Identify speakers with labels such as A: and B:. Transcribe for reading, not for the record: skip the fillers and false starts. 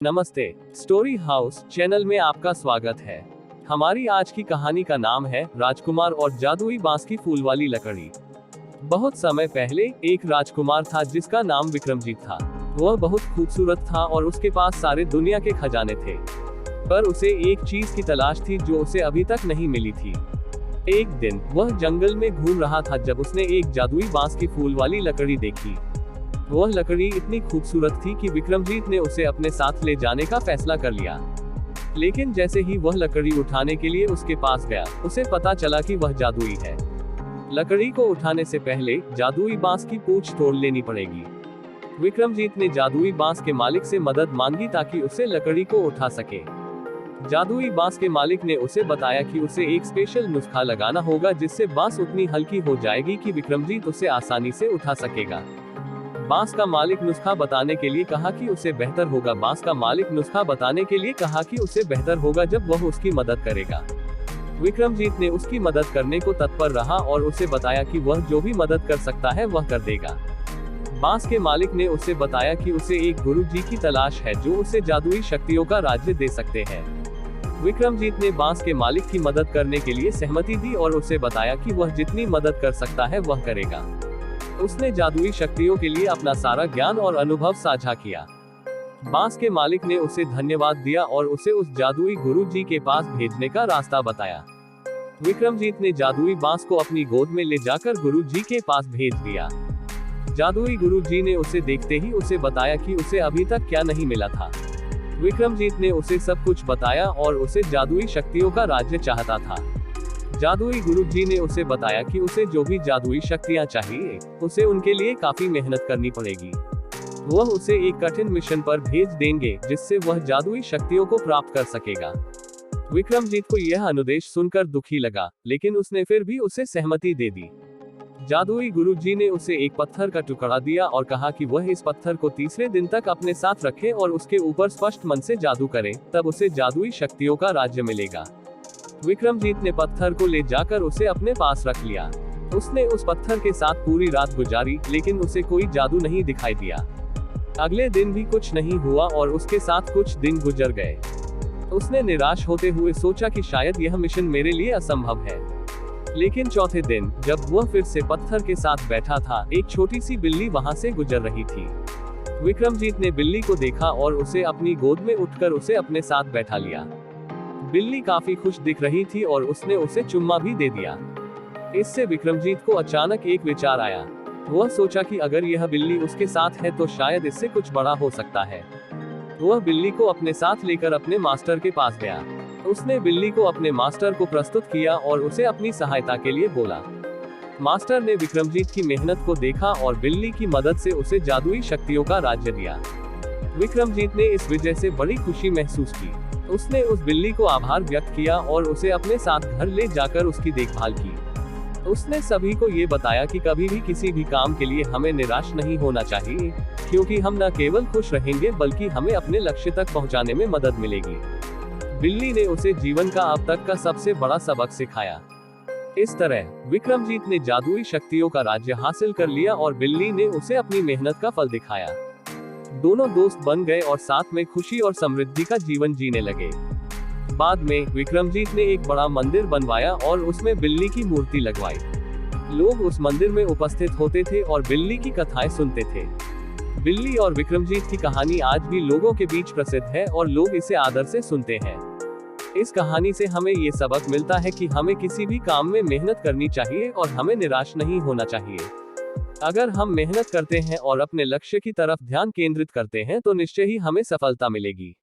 A: नमस्ते। Story house channel में आपका स्वागत है। हमारी आज की कहानी का नाम है राजकुमार और जादुई बांस की फूल वाली लकड़ी। बहुत समय पहले एक राजकुमार था जिसका नाम विक्रमजीत था। वह बहुत खूबसूरत था और उसके पास सारे दुनिया के खजाने थे। पर उसे एक चीज की तलाश थी जो उसे अभी तक नहीं मिली थी। एक दिन वह जंगल में घूम रहा था जब उसने एक जादुई बांस की फूल वाली लकड़ी देखी। वह लकड़ी इतनी खूबसूरत थी कि विक्रमजीत ने उसे अपने साथ ले जाने का फैसला कर लिया। लेकिन जैसे ही वह लकड़ी उठाने के लिए उसके पास गया, उसे पता चला कि वह जादुई है। लकड़ी को उठाने से पहले जादुई बांस की पूंछ तोड़ लेनी पड़ेगी। विक्रमजीत ने जादुई बांस के मालिक से मदद मांगी ताकि उसे लकड़ी को उठा सके। जादुई बांस के मालिक ने उसे बताया कि उसे एक स्पेशल नुस्खा लगाना होगा जिससे बांस उतनी हल्की हो जाएगी कि विक्रमजीत उसे आसानी से उठा सकेगा। बांस का मालिक नुस्खा बताने के लिए कहा कि उसे बेहतर होगा जब वह उसकी मदद करेगा। विक्रमजीत ने उसकी मदद करने को तत्पर रहा और उसे बताया कि वह जो भी मदद कर सकता है वह कर देगा। बांस के मालिक ने उसे बताया कि उसे एक गुरु जी की तलाश है जो उसे जादुई शक्तियों का राज्य दे सकते हैं। विक्रमजीत ने बांस के मालिक की मदद करने के लिए सहमति दी और उसे बताया कि वह जितनी मदद कर सकता है वह करेगा। उसने जादुई शक्तियों के लिए अपना सारा ज्ञान और अनुभव साझा किया। बांस के मालिक ने उसे धन्यवाद दिया और उसे उस जादुई गुरु जी के पास भेजने का रास्ता बताया। विक्रमजीत ने जादुई बांस को अपनी गोद में ले जाकर गुरु जी के पास भेज दिया। जादुई गुरु जी ने उसे देखते ही उसे बताया कि उसे अभी तक क्या नहीं मिला था। विक्रमजीत ने उसे सब कुछ बताया और उसे जादुई शक्तियों का राज्य चाहता था। जादुई गुरुजी ने उसे बताया कि उसे जो भी जादुई शक्तियां चाहिए, उसे उनके लिए काफी मेहनत करनी पड़ेगी। वह उसे एक कठिन मिशन पर भेज देंगे जिससे वह जादुई शक्तियों को प्राप्त कर सकेगा। विक्रमजीत को यह अनुदेश सुनकर दुखी लगा, लेकिन उसने फिर भी उसे सहमति दे दी। जादुई गुरुजी ने उसे एक पत्थर का टुकड़ा दिया और कहा कि वह इस पत्थर को तीसरे दिन तक अपने साथ रखे और उसके ऊपर स्पष्ट मन से जादू करे, तब उसे जादुई शक्तियों का राज्य मिलेगा। विक्रमजीत ने पत्थर को ले जाकर उसे अपने पास रख लिया। उसने उस पत्थर के साथ पूरी रात गुजारी, लेकिन उसे कोई जादू नहीं दिखाई दिया। अगले दिन भी कुछ नहीं हुआ और उसके साथ कुछ दिन गुजर गए। उसने निराश होते हुए सोचा कि शायद यह मिशन मेरे लिए असंभव है। लेकिन चौथे दिन, जब वह फिर से पत्थर के साथ बैठा था, एक छोटी सी बिल्ली वहां से गुजर रही थी। विक्रमजीत ने बिल्ली को देखा और उसे अपनी गोद में उठकर उसे अपने साथ बैठा लिया। बिल्ली काफी खुश दिख रही थी और उसने उसे चुम्मा भी दे दिया। इससे विक्रमजीत को अचानक एक विचार आया। वह सोचा कि अगर यह बिल्ली उसके साथ है तो शायद इससे कुछ बड़ा हो सकता है। वह बिल्ली को अपने साथ लेकर अपने मास्टर के पास गया। उसने बिल्ली को अपने मास्टर को प्रस्तुत किया और उसे अपनी सहायता के लिए बोला। मास्टर ने विक्रमजीत की मेहनत को देखा और बिल्ली की मदद से उसे जादुई शक्तियों का राज्य दिया। विक्रमजीत ने इस वजह से बड़ी खुशी महसूस की। उसने उस बिल्ली को आभार व्यक्त किया और उसे अपने साथ घर ले जाकर उसकी देखभाल की। उसने सभी को ये बताया कि कभी भी किसी भी काम के लिए हमें निराश नहीं होना चाहिए, क्योंकि हम न केवल खुश रहेंगे बल्कि हमें अपने लक्ष्य तक पहुंचाने में मदद मिलेगी। बिल्ली ने उसे जीवन का अब तक का सबसे बड़ा सबक सिखाया। इस तरह विक्रमजीत ने जादुई शक्तियों का राज्य हासिल कर लिया और बिल्ली ने उसे अपनी मेहनत का फल दिखाया। दोनों दोस्त बन गए और साथ में खुशी और समृद्धि का जीवन जीने लगे। बाद में विक्रमजीत ने एक बड़ा मंदिर बनवाया और उसमें बिल्ली की मूर्ति लगवाई। लोग उस मंदिर में उपस्थित होते थे और बिल्ली की कथाएं सुनते थे। बिल्ली और विक्रमजीत की कहानी आज भी लोगों के बीच प्रसिद्ध है और लोग इसे आदर से सुनते हैं। इस कहानी से हमें ये सबक मिलता है कि हमें किसी भी काम में मेहनत करनी चाहिए और हमें निराश नहीं होना चाहिए। अगर हम मेहनत करते हैं और अपने लक्ष्य की तरफ ध्यान केंद्रित करते हैं तो निश्चय ही हमें सफलता मिलेगी।